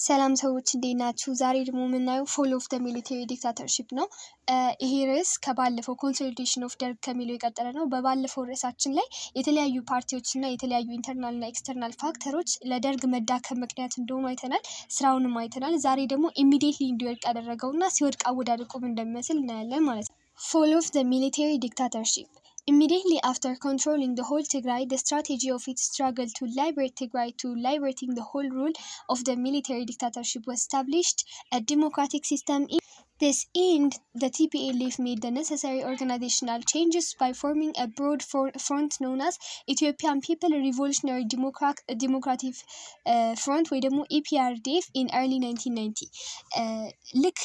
ሰላም ሰዎች እንዴት ናችሁ? ዛሬ ደግሞ የምናየው ፎል ኦፍ ዘ ሚሊተሪ ዲክታተርሺፕ ነው። ይሄ ርዕስ ከባለፈው ኮንሶሊዴሽን ኦፍ ደርግ ከሚለው የቀጠለ ነው። በባለፈው ርዕሳችን ላይ የተለያዩ ፓርቲዎች እና የተለያዩ ኢንተርናል እና ኤክስተርናል ፋክተሮች ለደርግ መዳከም ምክንያት እንደሆኑ አይተናል። ስራውንም አይተናል። ዛሬ ደግሞ ኢሚዲየትሊ እንዲወድቅ ያደረገውና ሲወድቅ አወዳደቁም እንደሚመስል እናያለን ማለት ነው። ፎል ኦፍ ዘ ሚሊተሪ ዲክታተርሺፕ Immediately after controlling the whole Tigray, the strategy of its struggle to liberate Tigray to liberating the whole rule of the military dictatorship was established a democratic system. This end, the TPLF made the necessary organizational changes by forming a broad front known as Ethiopian People Revolutionary Democratic Front ወይ ደግሞ EPRDF in early 1990 ልክ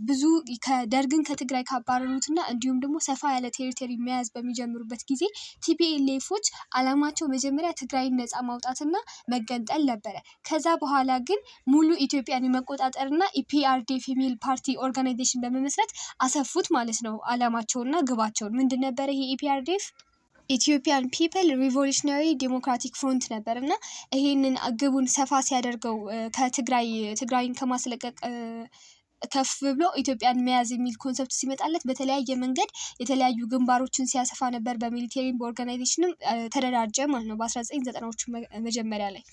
ብዙ ከደርግን ከትግራይ ካባረሩትና እንዲሁም ደግሞ ሰፋ ያለ ቴሪቶሪ መያዝ በሚጀምሩበት ጊዜ ቲፒኤልኤፎች አላማቸው መጀመሪያ ትግራይን ነፃ ማውጣትና መገንጠል ነበረ። ከዛ በኋላ ግን ሙሉ ኢትዮጵያን የመቆጣጠርና EPRDF የሚል ፓርቲ ኦርጋናይዜሽን በመመስረት አሰፉት ማለት ነው። አላማቸውና ግባቸውን ምንድን ነበር? ይሄ EPRDF ኢትዮጵያን ፒፕል ሪቮሉሽነሪ ዴሞክራቲክ ፍሮንት ነበርና ይሄንን ግቡን ሰፋ ሲያደርገው ከትግራይን ከማስለቀቅ ከፍ ብሎ ኢትዮጵያን መያዝ የሚል ኮንሰፕት ሲመጣለት በተለያየ መንገድ የተለያዩ ግንባሮችን ሲያሰፋ ነበር። በሚሊተሪም በኦርጋናይዜሽንም ተደራጀ ማለት ነው በ1990ዎቹ መጀመሪያ ላይ።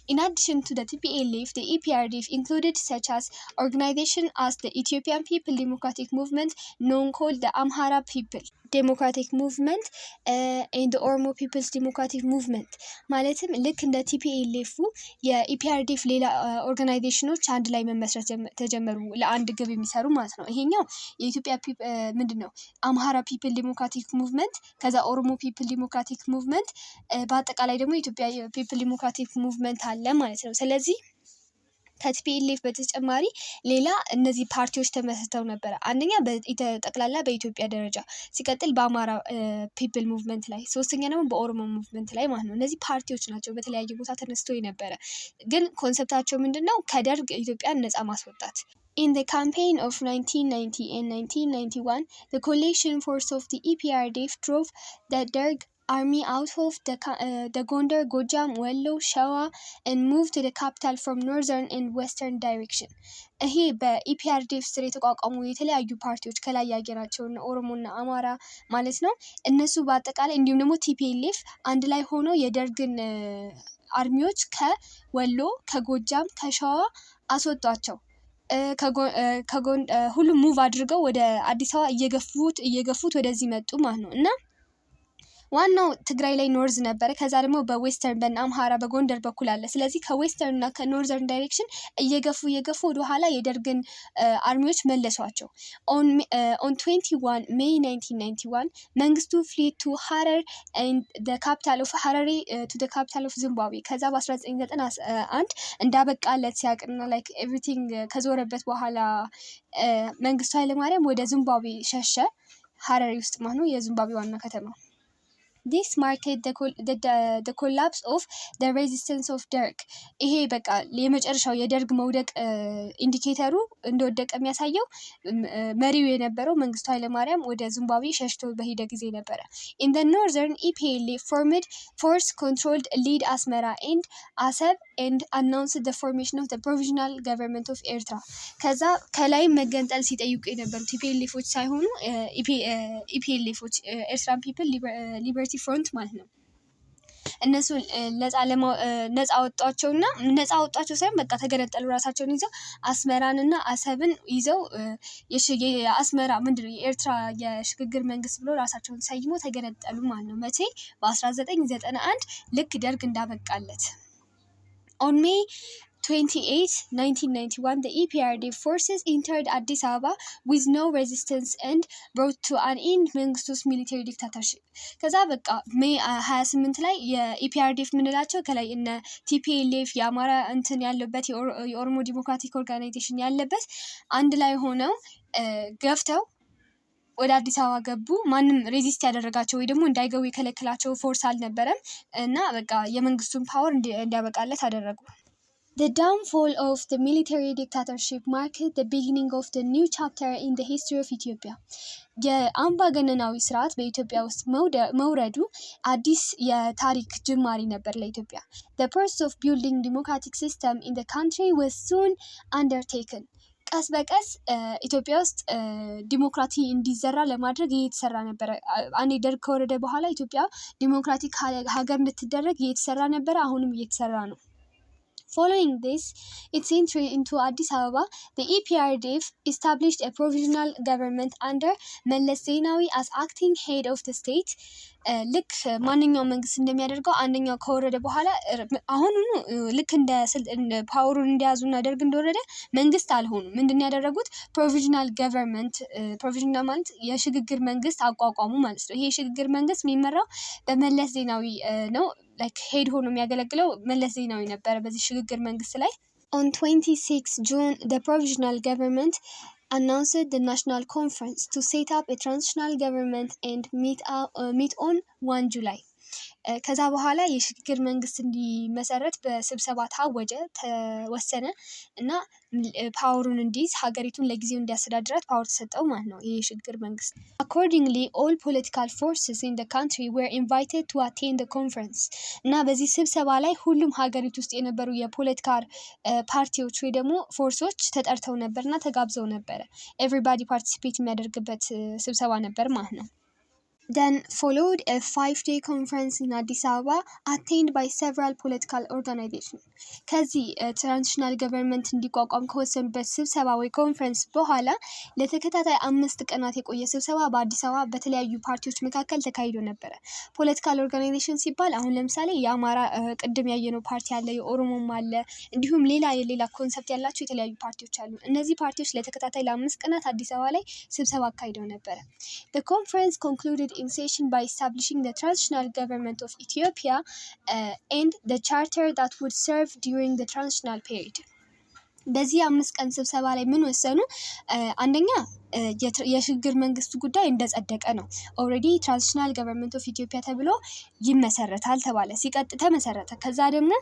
In addition to the TPLF, the EPRDF included such as organization as the Ethiopian People Democratic Movement, known called the Amhara People Democratic Movement and the Oromo People's Democratic Movement. ማለትም ልክ እንደ TPLF የኢፒአርዲኤፍ ሌላ ኦርጋናይዜሽኖች አንድ ላይ መመስረት ተጀመሩ ለአንድ ግብ የሚሰሩ ማለት ነው። ይሄኛው የኢትዮጵያ ምንድነው አምሃራ ፒፕል ዲሞክራቲክ ሙቭመንት፣ ከዛ ኦሮሞ ፒፕል ዲሞክራቲክ ሙቭመንት፣ በአጠቃላይ ደግሞ የኢትዮጵያ ፒፕል ዲሞክራቲክ ሙቭመንት አለ ማለት ነው። ስለዚህ ከቲፒኤልኤፍ በተጨማሪ ሌላ እነዚህ ፓርቲዎች ተመስርተው ነበር። አንደኛ ጠቅላላ በኢትዮጵያ ደረጃ፣ ሲቀጥል በአማራ ፒፕል ሙቭመንት ላይ፣ ሶስተኛ ደግሞ በኦሮሞ ሙቭመንት ላይ ማለት ነው። እነዚህ ፓርቲዎች ናቸው በተለያየ ቦታ ተነስተው የነበረ፣ ግን ኮንሰፕታቸው ምንድነው? ከደርግ ኢትዮጵያን ነፃ ማስወጣት። In the campaign of 1990 and 1991, the coalition force of the EPRDF drove the Derg army out of the Gondar, Gojam, Wello, Shawa and moved to the capital from northern and western direction. ይሄ በኢፒአርዲኤፍ ስር የተቋቋሙ የተለያዩ ፓርቲዎች ከላይ ያየናቸው ኦሮሞና አማራ ማለት ነው። እነሱ በአጠቃላይ እንዲሁም ደግሞ ቲፒኤልኤፍ አንድ ላይ ሆኖ የደርግን አርሚዎች ከወሎ፣ ከጎጃም፣ ከሸዋ አስወጧቸው። ሁሉም ሙቭ አድርገው ወደ አዲስ አበባ እየገፉት ወደዚህ መጡ ማለት ነው። እና ዋናው ትግራይ ላይ ኖርዝ ነበረ። ከዛ ደግሞ በዌስተርን በአምሃራ በጎንደር በኩል አለ። ስለዚህ ከዌስተርን እና ከኖርዘርን ዳይሬክሽን እየገፉ ወደ ኋላ የደርግን አርሚዎች መለሷቸው። on 21 May 1991 መንግስቱ fleed to Harar and the capital of Harare to the capital of Zimbabwe። ከዛ በ1991 እንዳበቃለት ሲያቅና like everything ከዞረበት በኋላ መንግስቱ ኃይለማርያም ወደ ዚምባብዌ ሸሸ። ሀረሪ ውስጥ ማለት ነው የዚምባብዌ ዋና ከተማ። This marked the collapse of the resistance of Derg። ይሄ በቃ የመጨረሻው የደርግ መውደቅ ኢንዲኬተሩ እንደወደቀ የሚያሳየው መሪው የነበረው መንግስቱ ኃይለማርያም ወደ ዚምባብዌ ሸሽቶ በሄደ ጊዜ ነበረ። In the northern, EPLF formed force controlled lead Asmara and Asab and announced the formation of the provisional government of Eritrea። ከዛ ከላይ መገንጠል ሲጠይቁ የነበሩ ቲፒኤልኤፎች ሳይሆኑ ኢፒኤልኤፎች ኤርትራን ፒፕል ሊበርቲ ፍሮንት ማለት ነው። እነሱ ነፃ አወጧቸውና ነፃ አወጧቸው ሳይሆን በቃ ተገነጠሉ። ራሳቸውን ይዘው አስመራንና አሰብን ይዘው የአስመራ ምንድነው የኤርትራ የሽግግር መንግስት ብሎ ራሳቸውን ሰይሞ ተገነጠሉ ማለት ነው። መቼ? በ1991 ልክ ደርግ እንዳበቃለት። On May 28, 1991, the EPRDF forces entered Addis Ababa with no resistance and brought to an end መንግስቱስ military dictatorship። ከዛ በቃ ሜይ 28 ላይ የኢፒአርዲኤፍ ምንላቸው ከላይ እነ ቲፒኤልኤፍ የአማራ እንትን ያለበት የኦሮሞ ዲሞክራቲክ ኦርጋናይዜሽን ያለበት አንድ ላይ ሆነው ገፍተው ወደ አዲስ አበባ ገቡ። ማንም ሬዚስት ያደረጋቸው ወይ ደግሞ እንዳይገቡ የከለከላቸው ፎርስ አልነበረም እና በቃ የመንግስቱን ፓወር እንዲያበቃለት አደረጉ። The downfall of the military dictatorship marked the beginning of the new chapter in the history of Ethiopia. የአምባገነናዊ ስርዓት በኢትዮጵያ ውስጥ መውረዱ አዲስ የታሪክ ጅማሬ ነበር ለኢትዮጵያ። The process of building democratic system in the country was soon undertaken. ቀስ በቀስ ኢትዮጵያ ውስጥ ዲሞክራሲ እንዲዘራ ለማድረግ እየተሰራ ነበረ። አንዴ ደርግ ከወረደ በኋላ ኢትዮጵያ ዲሞክራቲክ ሀገር እንድትደረግ እየተሰራ ነበረ። አሁንም እየተሰራ ነው። Following this, its entry into Addis Ababa, the EPRDF established a provisional government under Meles Zenawi as acting head of the state. ልክ ማንኛውም መንግስት እንደሚያደርገው አንደኛው ከወረደ በኋላ አሁን ልክ እንደ ፓወሩን እንዲያዙና ደርግ እንደወረደ መንግስት አልሆኑ። ምንድነው ያደረጉት? ፕሮቪዥናል ገቨርንመንት። ፕሮቪዥናል ማለት የሽግግር መንግስት አቋቋሙ ማለት ነው። ይሄ የሽግግር መንግስት የሚመራው በመለስ ዜናዊ ነው። ላይክ ሄድ ሆኖ የሚያገለግለው መለስ ዜናዊ ነበረ በዚህ ሽግግር መንግስት ላይ። On 26 June, the provisional government announced the national conference to set up a transitional government and meet on 1 July. ከዛ በኋላ የሽግግር መንግስት እንዲመሰረት በስብሰባ ታወጀ፣ ተወሰነ እና ፓወሩን እንዲይዝ ሀገሪቱን ለጊዜው እንዲያስተዳድራት ፓወር ተሰጠው ማለት ነው ይሄ የሽግግር መንግስት። Accordingly, all political forces in the country were invited to attend the conference. እና በዚህ ስብሰባ ላይ ሁሉም ሀገሪቱ ውስጥ የነበሩ የፖለቲካ ፓርቲዎች ወይ ደግሞ ፎርሶች ተጠርተው ነበርና ተጋብዘው ነበረ። Everybody participate የሚያደርግበት ስብሰባ ነበር ማለት ነው። Then followed a 5-day conference in Addis Ababa attended by several political organizations. ከዚህ ትራንዚሽናል ገቨርንመንት እንዲቋቋም ከወሰኑበት ስብሰባ ወይ ኮንፈረንስ በኋላ ለተከታታይ 5 ቀናት የቆየ ስብሰባ በአዲስ አበባ በተለያዩ ፓርቲዎች መካከል ተካሂዶ ነበረ። ፖለቲካል ኦርጋናይዜሽን ሲባል አሁን ለምሳሌ የአማራ ቅድም ያየነው ፓርቲ አለ፣ የኦሮሞም አለ፣ እንዲሁም ሌላ ኮንሰፕት ያላቸው የተለያዩ ፓርቲዎች አሉ። እነዚህ ፓርቲዎች ለተከታታይ ለ5 ቀናት አዲስ አበባ ላይ ስብሰባ አካሂደው ነበረ። The conference concluded in session by establishing the transitional government of Ethiopia and the charter that would serve during the transitional period. በዚህ 5 ቀን ስብሰባ ላይ ምን ወሰኑ? አንደኛ የሽግግር መንግስቱ ጉዳይ እንደጸደቀ ነው። ኦልሬዲ ትራንዚሽናል ገቨርንመንት ኦፍ ኢትዮጵያ ተብሎ ይመሰረታል ተባለ። ሲቀጥል ተመሰረተ። ከዛ ደግሞ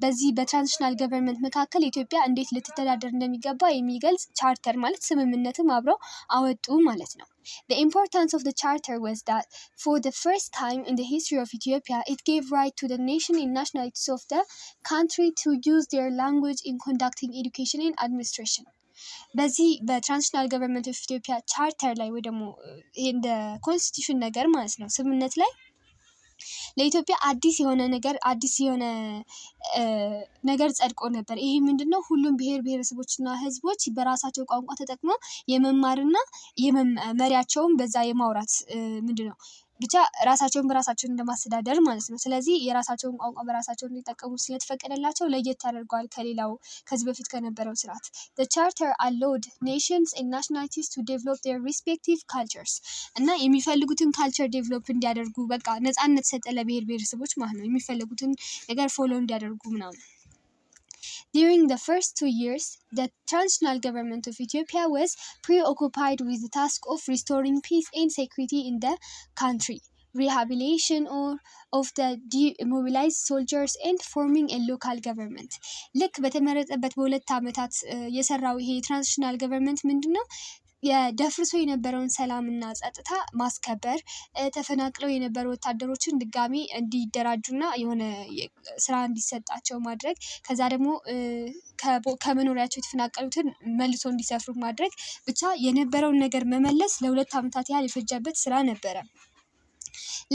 በዚህ በትራንዚሽናል ገቨርንመንት መካከል ኢትዮጵያ እንዴት ልትተዳደር እንደሚገባ የሚገልጽ ቻርተር ማለት ስምምነትም አብረው አወጡ ማለት ነው። The importance of the charter was that for the first time in the history of Ethiopia, it gave right to the nation and nationalities of the country to use their language in conducting education and administration. በዚህ በትራንዚሽናል ገቨርንመንት ኦፍ ኢትዮጵያ ቻርተር ላይ ወይ ደግሞ እንደ ኮንስቲቱሽን ነገር ማለት ነው ስምምነት ላይ ለኢትዮጵያ አዲስ የሆነ ነገር ጸድቆ ነበር። ይሄ ምንድነው? ሁሉም ብሔረሰቦችና ህዝቦች በራሳቸው ቋንቋ ተጠቅመው የመማርና መሪያቸውን በዛ የማውራት ምንድነው ብቻ ራሳቸውን በራሳቸው እንደማስተዳደር ማለት ነው። ስለዚህ የራሳቸውን ቋንቋ በራሳቸው እንዲጠቀሙ ስለተፈቀደላቸው ለየት ያደርገዋል ከሌላው ከዚህ በፊት ከነበረው ስርዓት። The charter allowed nations and nationalities to develop their respective cultures. እና የሚፈልጉትን ካልቸር ዴቨሎፕ እንዲያደርጉ በቃ ነፃነት ሰጠ ለብሔረሰቦች ማለት ነው። የሚፈልጉትን ነገር ፎሎ እንዲያደርጉ ምናምን። During the first 2 years, the transitional government of Ethiopia was preoccupied with the task of restoring peace and security in the country, rehabilitation of the demobilized soldiers, and forming a local government. ልክ በተመረጠበት በ2 ዓመታት የሰራው ይሄ ትራንዚሽናል ገቨርንመንት ምንድነው? የደፍርሶ የነበረውን ሰላምና ጸጥታ ማስከበር፣ ተፈናቅለው የነበሩ ወታደሮችን ድጋሚ እንዲደራጁና የሆነ ስራ እንዲሰጣቸው ማድረግ፣ ከዛ ደግሞ ከመኖሪያቸው የተፈናቀሉትን መልሶ እንዲሰፍሩ ማድረግ፣ ብቻ የነበረውን ነገር መመለስ ለ2 ዓመታት ያህል የፈጀበት ስራ ነበረ።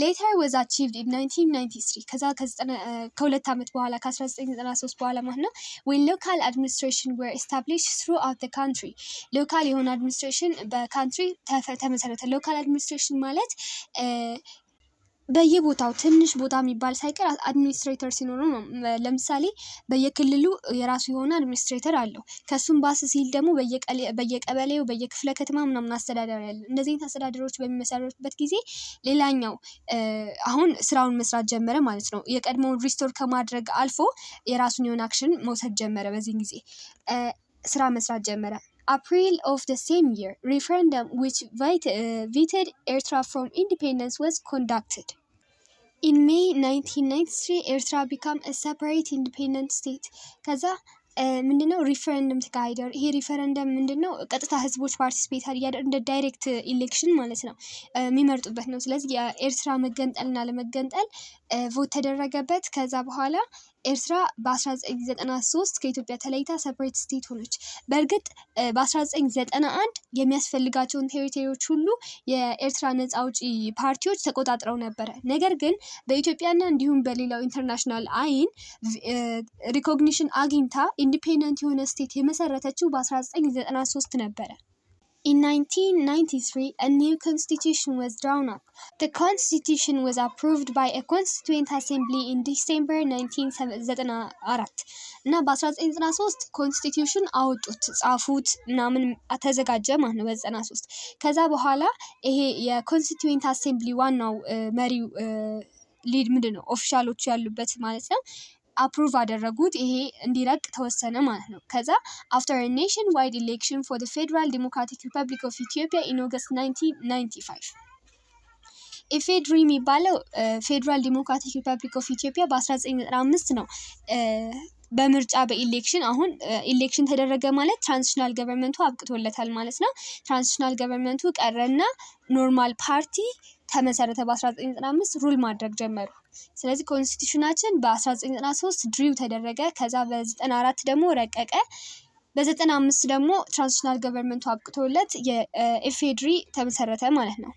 Later was achieved in 1993 ከዛ ከ2 ዓመት በኋላ ከ1993 በኋላ ማለት ነው when local administration were established throughout the country. local የሆነ administration በካንትሪ ተመሰረተ። local administration ማለት በየቦታው ትንሽ ቦታ የሚባል ሳይቀር አድሚኒስትሬተር ሲኖር ነው። ለምሳሌ በየክልሉ የራሱ የሆነ አድሚኒስትሬተር አለው። ከሱም ባስ ሲል ደግሞ በየቀበሌው በየክፍለ ከተማ ምናምን አስተዳደር ያለ። እነዚህን አስተዳደሮች በሚመሰረቱበት ጊዜ ሌላኛው አሁን ስራውን መስራት ጀመረ ማለት ነው። የቀድሞውን ሪስቶር ከማድረግ አልፎ የራሱን የሆነ አክሽን መውሰድ ጀመረ። በዚህ ጊዜ ስራ መስራት ጀመረ። April of the same year, referendum which vetted Eritrea from independence was conducted. In May 1993 ኤርትራ became a separate independent state። ከዛ ምንድነው ሪፈረንደም ተካሄደ። ይሄ ሪፈረንደም ምንድነው ቀጥታ ህዝቦች ፓርቲሲፔት ያደርጋሉ እንደ ዳይሬክት ኢሌክሽን ማለት ነው የሚመርጡበት ነው። ስለዚህ የኤርትራ መገንጠልና ለመገንጠል ቮት ተደረገበት። ከዛ በኋላ ኤርትራ በ1993 ከኢትዮጵያ ተለይታ ሰፐሬት ስቴት ሆነች። በእርግጥ በ1991 የሚያስፈልጋቸውን ቴሪቶሪዎች ሁሉ የኤርትራ ነፃ አውጪ ፓርቲዎች ተቆጣጥረው ነበረ። ነገር ግን በኢትዮጵያና እንዲሁም በሌላው ኢንተርናሽናል አይን ሪኮግኒሽን አግኝታ ኢንዲፔንደንት የሆነ ስቴት የመሰረተችው በ1993 ነበረ። In 1993, a new constitution was drawn up. The constitution was approved by a constituent assembly in December 1994. እና በ1993 ኮንስቲቲዩሽን አወጡት ጻፉት ምናምን ተዘጋጀ ማለት ነው በ93። ከዛ በኋላ ይሄ የኮንስቲቱዌንት አሴምብሊ ዋናው መሪው ሊድ ምንድነው ኦፊሻሎቹ ያሉበት ማለት ነው አፕሩቭ አደረጉት። ይሄ እንዲረቅ ተወሰነ ማለት ነው። ከዛ after a nationwide election for the Federal Democratic Republic of Ethiopia in August 1995 ኢፌድሪ የሚባለው ፌደራል ዲሞክራቲክ ሪፐብሊክ ኦፍ ኢትዮጵያ በ1995 ነው በምርጫ በኢሌክሽን አሁን ኢሌክሽን ተደረገ ማለት ትራንዚሽናል ገቨርንመንቱ አብቅቶለታል ማለት ነው። ትራንዚሽናል ገቨርንመንቱ ቀረና ኖርማል ፓርቲ ተመሰረተ በ1995 ሩል ማድረግ ጀመሩ። ስለዚህ ኮንስቲቲዩሽናችን በ1993 ድሪው ተደረገ። ከዛ በ94 ደግሞ ረቀቀ። በ95 ደግሞ ትራንዚሽናል ገቨርንመንቱ አብቅቶለት የኢፌድሪ ተመሰረተ ማለት ነው።